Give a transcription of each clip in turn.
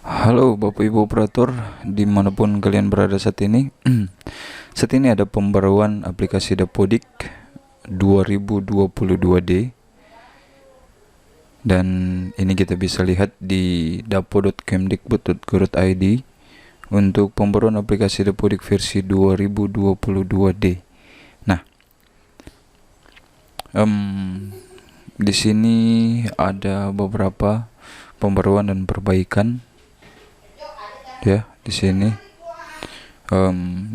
Halo Bapak Ibu operator dimanapun kalian berada saat ini. Saat ini ada pembaruan aplikasi Dapodik 2022D, dan ini kita bisa lihat di dapo.kemdikbud.go.id untuk pembaruan aplikasi Dapodik versi 2022D. Nah, di sini ada beberapa pembaruan dan perbaikan ya. Di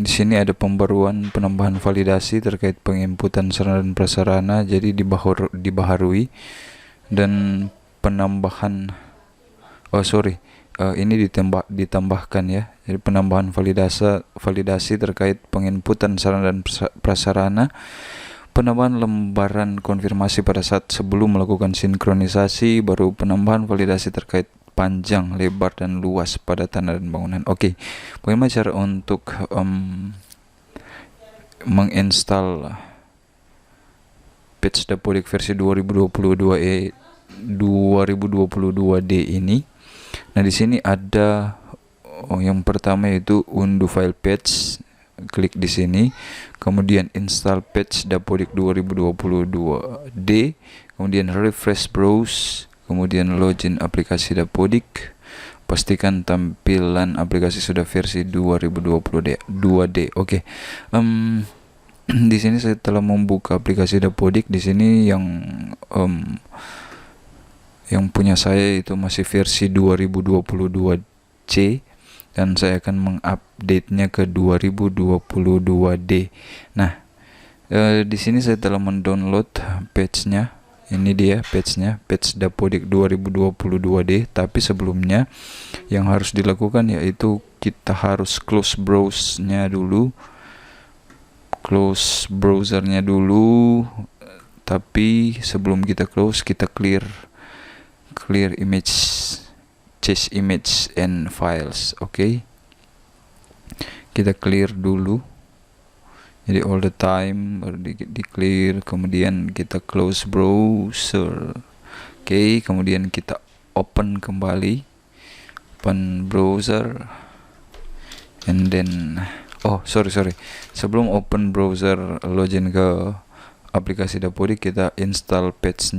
sini ada pembaruan penambahan validasi terkait penginputan sarana dan prasarana, jadi dibaharui, dan penambahan ini ditambahkan ya. Jadi penambahan validasi terkait penginputan sarana dan prasarana, penambahan lembaran konfirmasi pada saat sebelum melakukan sinkronisasi, baru penambahan validasi terkait panjang, lebar, dan luas pada tanah dan bangunan. Oke, bagaimana cara untuk menginstal patch Dapodik versi 2022D ini? Nah, di sini ada yang pertama yaitu unduh file patch. Klik di sini, kemudian install patch Dapodik 2022D, kemudian refresh browse, kemudian login aplikasi Dapodik. Pastikan tampilan aplikasi sudah versi 2022D. Oke. Di sini saya telah membuka aplikasi Dapodik. Di sini yang punya saya itu masih versi 2022C, dan saya akan mengupdate-nya ke 2022D. Nah, di sini saya telah mendownload patch-nya. Ini dia patch-nya, patch Dapodik 2022D. Tapi sebelumnya yang harus dilakukan yaitu kita harus close browsernya dulu. Tapi sebelum kita close, kita clear image, cache image and files. Oke. Kita clear dulu. Jadi all the time baru di clear, kemudian kita close browser. Oke, kemudian kita open kembali, open browser, and then sebelum open browser, login ke aplikasi Dapodik, kita install patch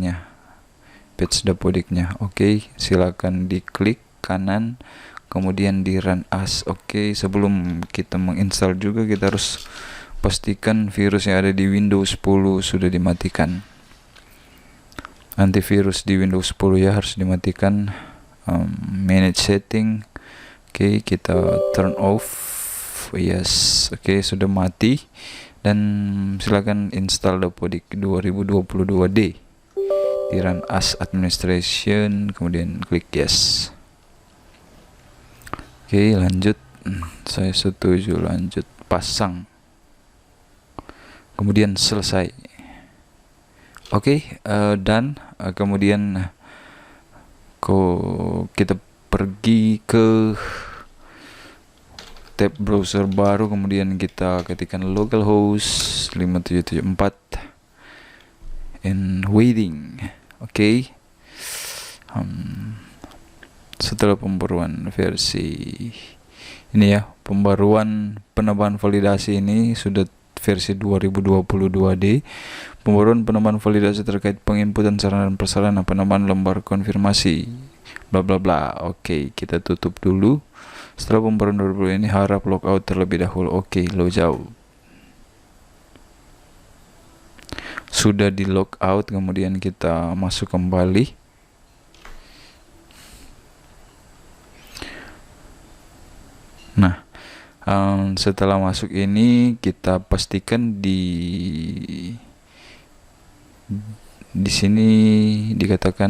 Dapodiknya. Oke, silakan diklik kanan, kemudian di run as. Oke, sebelum kita menginstal juga kita harus pastikan virus yang ada di Windows 10 sudah dimatikan. Antivirus di Windows 10 ya harus dimatikan. Manage setting. Oke, kita turn off. Yes. Oke, sudah mati. Dan silakan install Dapodik 2022D. Di run as administration, kemudian klik yes. Oke, lanjut. Saya setuju, lanjut pasang. Kemudian selesai. Oke, dan kemudian kita pergi ke tab browser baru, kemudian kita ketikkan localhost 5774 and waiting. Oke. Setelah pembaruan versi ini ya, pembaruan penambahan validasi ini sudah versi 2022D. Pembaruan penambahan validasi terkait penginputan sarana dan prasarana, penambahan lembar konfirmasi, bla bla bla. Oke, kita tutup dulu. Setelah pembaruan 2022 ini, harap logout terlebih dahulu. Oke, logout. Sudah di logout, kemudian kita masuk kembali. Nah, setelah masuk ini, kita pastikan di sini dikatakan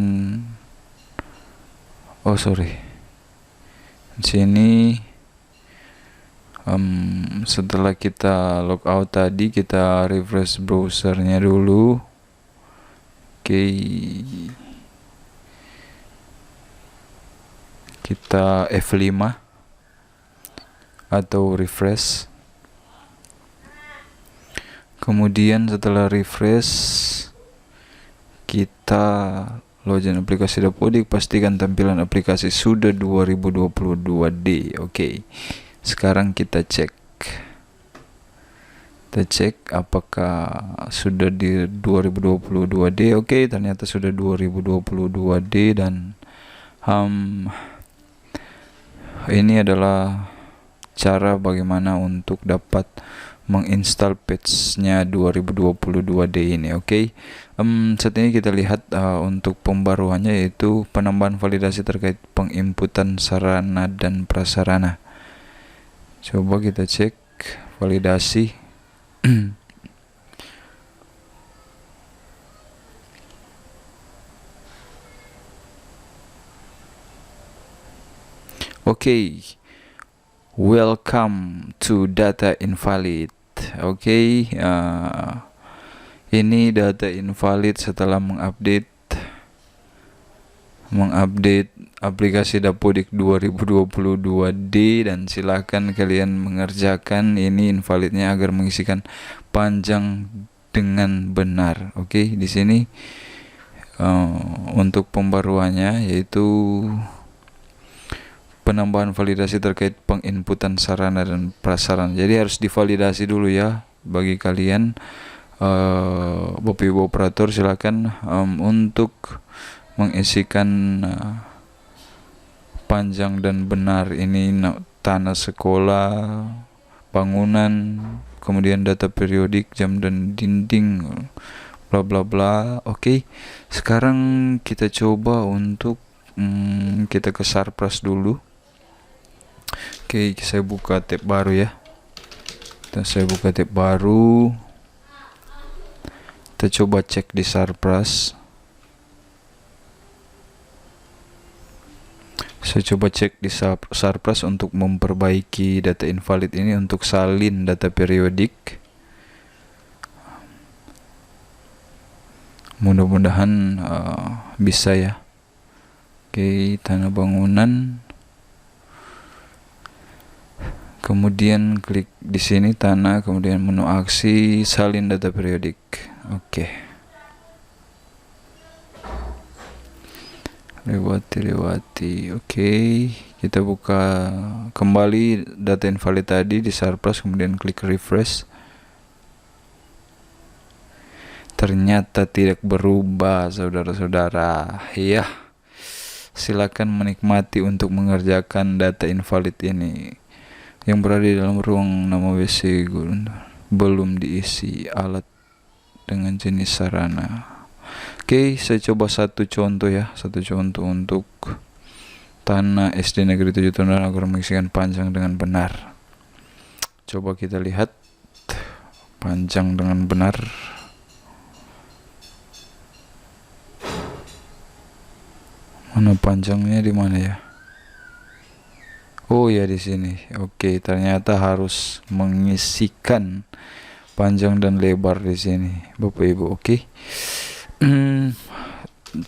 di sini setelah kita logout tadi, kita refresh browsernya dulu. Oke. Kita F5 atau refresh. Kemudian setelah refresh, kita login aplikasi Dapodik, pastikan tampilan aplikasi sudah 2022D. Oke. Sekarang kita cek. Kita cek apakah sudah di 2022D. Oke, ternyata sudah 2022D dan ini adalah cara bagaimana untuk dapat menginstal patch-nya 2022D ini. Oke. Saat ini kita lihat untuk pembaruannya, yaitu penambahan validasi terkait penginputan sarana dan prasarana. Coba kita cek validasi. Oke. Welcome to data invalid. Oke, ini data invalid setelah mengupdate aplikasi Dapodik 2022D, dan silahkan kalian mengerjakan ini invalidnya agar mengisikan panjang dengan benar. Oke, di sini untuk pembaruannya yaitu penambahan validasi terkait penginputan sarana dan prasarana. Jadi harus divalidasi dulu ya bagi kalian Bapak Ibu operator. Silakan untuk mengisikan panjang dan benar ini tanah sekolah, bangunan, kemudian data periodik, jam dan dinding, bla bla bla. Oke. Sekarang kita coba untuk kita ke Sarpras dulu. Oke, saya buka tab baru ya. Saya buka tab baru. Kita coba cek di Sarpras. Saya coba cek di Sarpras untuk memperbaiki data invalid ini untuk salin data periodik. Mudah-mudahan bisa ya. Oke, tanah bangunan. Kemudian klik di sini tanah, kemudian menu aksi, salin data periodik. Oke. Lewati. Oke, kita buka kembali data invalid tadi di Sarpras, kemudian klik refresh. Ternyata tidak berubah, saudara-saudara. Ya. Silakan menikmati untuk mengerjakan data invalid ini yang berada di dalam ruang nama WC belum diisi alat dengan jenis sarana. Oke, saya coba satu contoh ya, untuk tanah SD Negeri 7 Tondano agar mengisikan panjang dengan benar. Coba kita lihat panjang dengan benar. Mana panjangnya, di mana ya? Oh ya, di sini. Oke, ternyata harus mengisikan panjang dan lebar di sini, Bapak Ibu. Oke.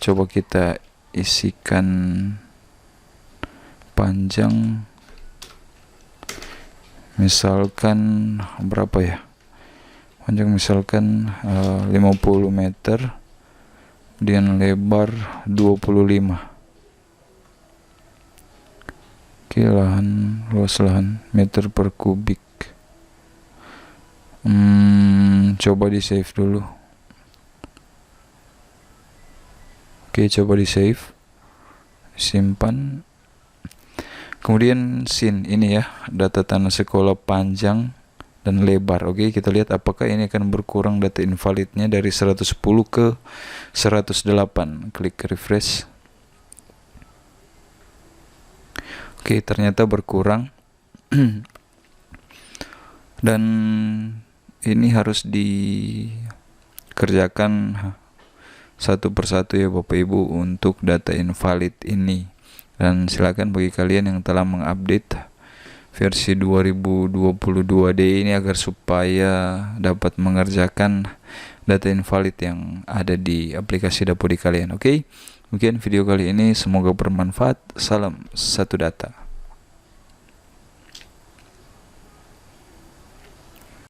Coba kita isikan panjang. Misalkan berapa ya? Panjang misalkan 50 meter. Kemudian lebar 25. Oke, luas lahan meter per kubik. Coba di save dulu. Oke, coba di save, simpan. Kemudian ini ya, data tanah sekolah panjang dan lebar. Oke, kita lihat apakah ini akan berkurang data invalidnya dari 110 ke 108. Klik refresh. Oke, ternyata berkurang. Dan ini harus dikerjakan satu persatu ya Bapak Ibu untuk data invalid ini. Dan silakan bagi kalian yang telah mengupdate versi 2022D ini agar supaya dapat mengerjakan data invalid yang ada di aplikasi Dapodik kalian. Oke? Mungkin video kali ini semoga bermanfaat. Salam satu data.